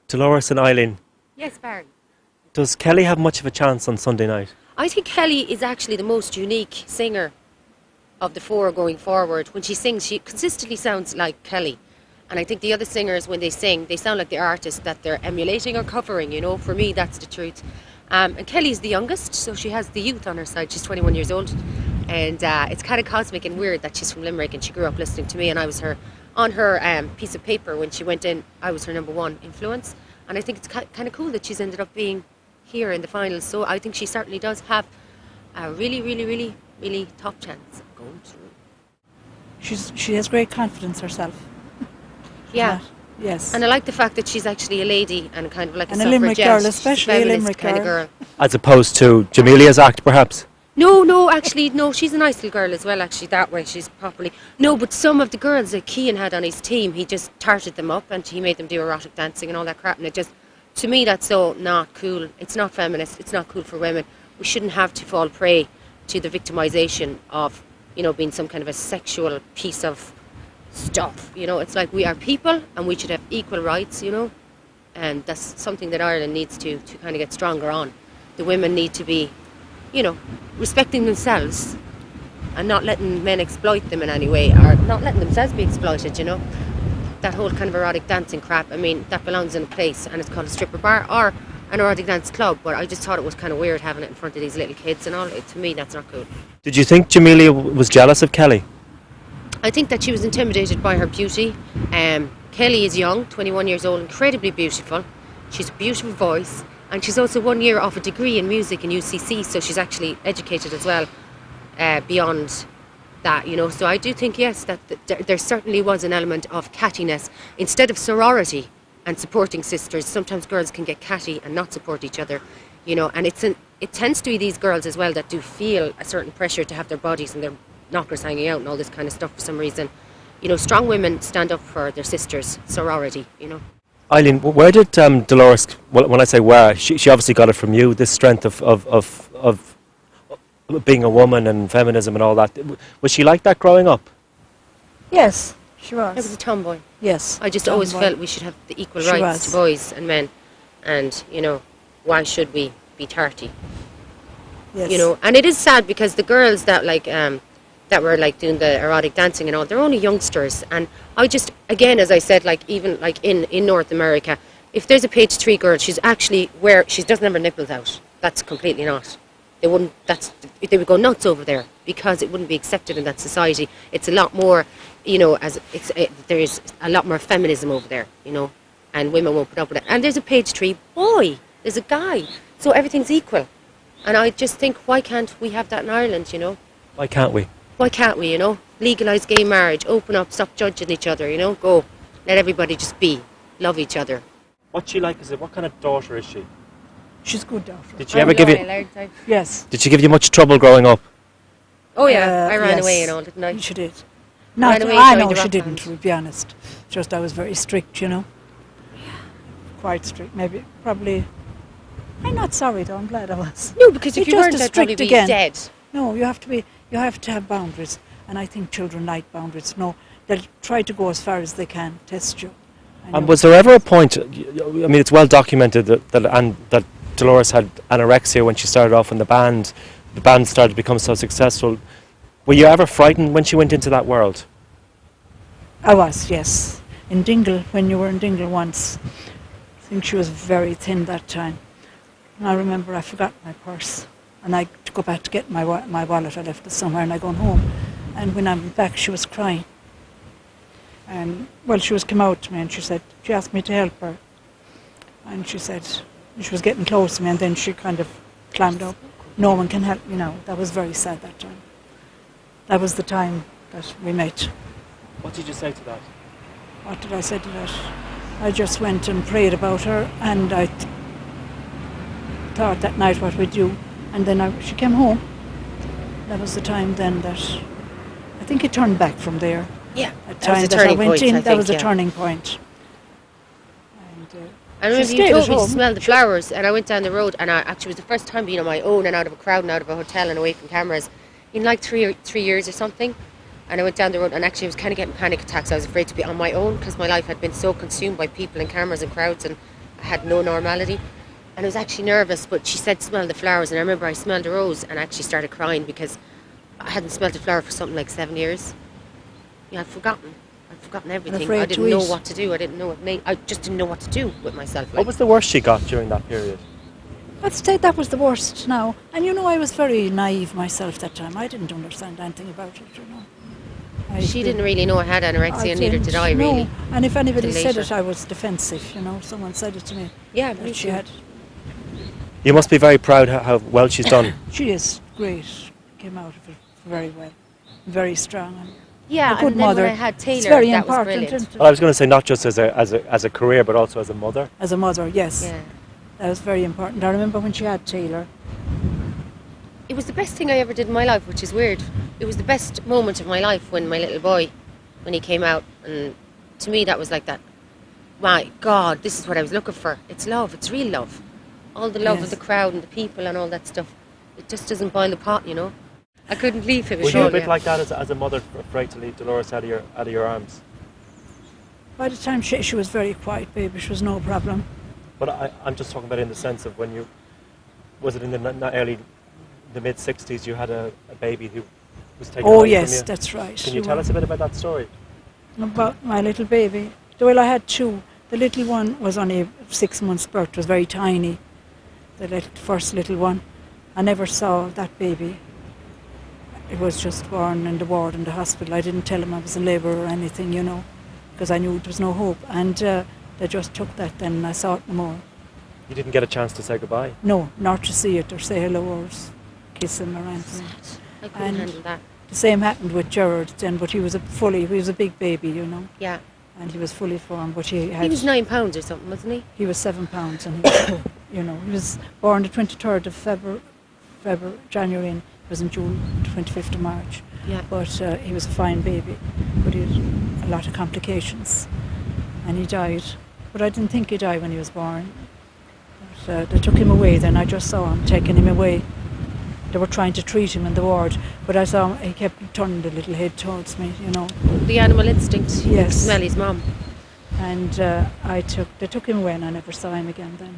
Dolores and Eileen, Yes, Baron. does Kelly have much of a chance on Sunday night? I think Kelly is actually the most unique singer of the four going forward. When she sings, she consistently sounds like Kelly. And I think the other singers, when they sing, they sound like the artist that they're emulating or covering, you know. For me, that's the truth. And Kelly's the youngest, so she has the youth on her side. She's 21 years old. And it's kind of cosmic and weird that she's from Limerick and she grew up listening to me. And I was on her piece of paper when she went in, I was her number one influence. And I think it's kind of cool that she's ended up being here in the finals. So I think she certainly does have a really, really, really, really top chance of going through. She has great confidence herself. Yeah. Yes. And I like the fact that she's actually a lady and kind of like And a a Limerick suffragette. girl, especially She's a feminist Limerick kind of girl. girl. As opposed to Jamelia's act, perhaps? No, actually, no, she's a nice little girl as well, actually, that way, she's properly... No, but some of the girls that Cian had on his team, he just tarted them up and he made them do erotic dancing and all that crap, and it just, to me, that's so not cool. It's not feminist, it's not cool for women. We shouldn't have to fall prey to the victimisation of, you know, being some kind of a sexual piece of stuff, you know. It's like we are people and we should have equal rights, you know, and that's something that Ireland needs to kind of get stronger on. The women need to be, you know, respecting themselves and not letting men exploit them in any way, or not letting themselves be exploited, you know. That whole kind of erotic dancing crap, I mean, that belongs in a place and it's called a stripper bar or an erotic dance club, but I just thought it was kind of weird having it in front of these little kids and all. To me, that's not cool. Did you think Jamelia was jealous of Kelly? I think that she was intimidated by her beauty. Kelly is young, 21 years old, incredibly beautiful. She's a beautiful voice, and she's also 1 year off a degree in music in UCC, so she's actually educated as well beyond that, you know. So I do think, yes, that there certainly was an element of cattiness. Instead of sorority and supporting sisters, sometimes girls can get catty and not support each other, you know, and it tends to be these girls as well that do feel a certain pressure to have their bodies and their knockers hanging out and all this kind of stuff for some reason. You know, strong women stand up for their sisters, sorority, you know. Eileen, where did Dolores, well, when I say where, she obviously got it from you, this strength of being a woman and feminism and all that. Was she like that growing up? Yes, she I was was. a tomboy. Yes. I just always tomboy. felt we should have the equal She rights was. to boys and men. And, you know, why should we be 30? Yes. You know, and it is sad because the girls that that were like doing the erotic dancing and all, they're only youngsters. And I just, again, as I said, like even like in North America, if there's a page 3 girl, she's actually she doesn't have her nipples out. That's completely not. They would go nuts over there because it wouldn't be accepted in that society. It's a lot more, you know, there is a lot more feminism over there, you know, and women won't put up with it. And there's a page 3 boy, there's a guy, so everything's equal. And I just think, why can't we have that in Ireland, you know? Why can't we? Why can't we, you know? Legalise gay marriage, open up, stop judging each other, you know? Go. Let everybody just be. Love each other. What's she like? What kind of daughter is she? She's a good daughter. Did she ever give you? Yes. Did she give you much trouble growing up? Oh yeah, I ran yes. away and all, didn't I? She did. Not, away, I joined know the she rock didn't, band. to be honest. Just I was very strict, you know. Quite strict, maybe, probably. I'm not sorry though, I'm glad I was. No, because if You're you just weren't, as I'd probably strict be again. dead. No, you have to have boundaries, and I think children like boundaries. No, they'll try to go as far as they can, test you. And was there ever a point, I mean, it's well documented that Dolores had anorexia when she started off in the band started to become so successful. Were you ever frightened when she went into that world? I was, yes. In Dingle, when you were in Dingle once, I think she was very thin that time. And I remember I forgot my purse. And I to go back to get my wallet, I left it somewhere, and I gone home. And when I went back, she was crying. And, well, she was come out to me, and she asked me to help her. And she said, she was getting close to me, and then she kind of climbed up. No one can help me now. That was very sad that time. That was the time that we met. What did you say to that? What did I say to that? I just went and prayed about her, and I thought that night what we'd do. And then she came home. That was the time then that I think it turned back from there. Yeah, At that was time a that I turning went point, in, I that was think, a yeah. turning point. And, I remember she you stayed told at me to home. smell the flowers, and I went down the road, and I actually was the first time being on my own and out of a crowd and out of a hotel and away from cameras in like three years or something. And I went down the road, and actually I was kind of getting panic attacks. I was afraid to be on my own because my life had been so consumed by people and cameras and crowds, and I had no normality. And I was actually nervous, but she said smell the flowers, and I remember I smelled a rose and actually started crying because I hadn't smelled a flower for something like 7 years. Yeah, I'd forgotten everything. afraid I to didn't know eat. what to do. I just didn't know what to do with myself. What was the worst she got during that period? I'd say that was the worst now. And you know, I was very naive myself that time. I didn't understand anything about it, you know. She didn't really know I had anorexia, and neither did I, no. really. And if anybody Till said later. it, I was defensive, you know. Someone said it to me. Yeah, that me she too. had. You must be very proud how well she's done. She is great. Came out of it very well. Very strong. And Yeah, a good and then mother. when I had Taylor, It's very that was important, brilliant. isn't it? Well, I was going to say not just as a career, but also as a mother. As a mother, yes. Yeah. That was very important. I remember when she had Taylor. It was the best thing I ever did in my life, which is weird. It was the best moment of my life when my little boy, when he came out, and to me that was like that. My God, this is what I was looking for. It's love. It's real love. All the love Yes. of the crowd and the people and all that stuff. It just doesn't boil the pot, you know. I couldn't leave him. Were you a Sean, bit yeah. like that as a mother, afraid to leave Dolores out of your arms? By the time she was very quiet, baby. She was no problem. But I'm just talking about in the sense of when you, was it in the mid 60s, you had a baby who was taken Oh away yes, from you? that's right. Can you tell us a bit about that story? About my little baby? Well, I had two. The little one was only 6 months' birth. It was very tiny. The first little one. I never saw that baby. It was just born in the ward in the hospital. I didn't tell him I was in labour or anything, you know, because I knew there was no hope. And they just took that then, and I saw it no more. You didn't get a chance to say goodbye. No, not to see it or say hello or kiss him or anything. I couldn't And handle that. the same happened with Gerard then, but he was a big baby, you know, Yeah. and he was fully formed. But He was 9 pounds or something, wasn't he? he was 7 pounds, and he was, you know, he was born the 23rd of January, and it was in June, 25th of March. Yeah. But he was a fine baby, but he had a lot of complications, and he died. But I didn't think he died when he was born. But, they took him away then. I just saw him taking him away. They were trying to treat him in the ward, but I saw him, he kept turning the little head towards me, you know. The animal instinct. He could Yes. smell his mum. And they took him away, and I never saw him again then.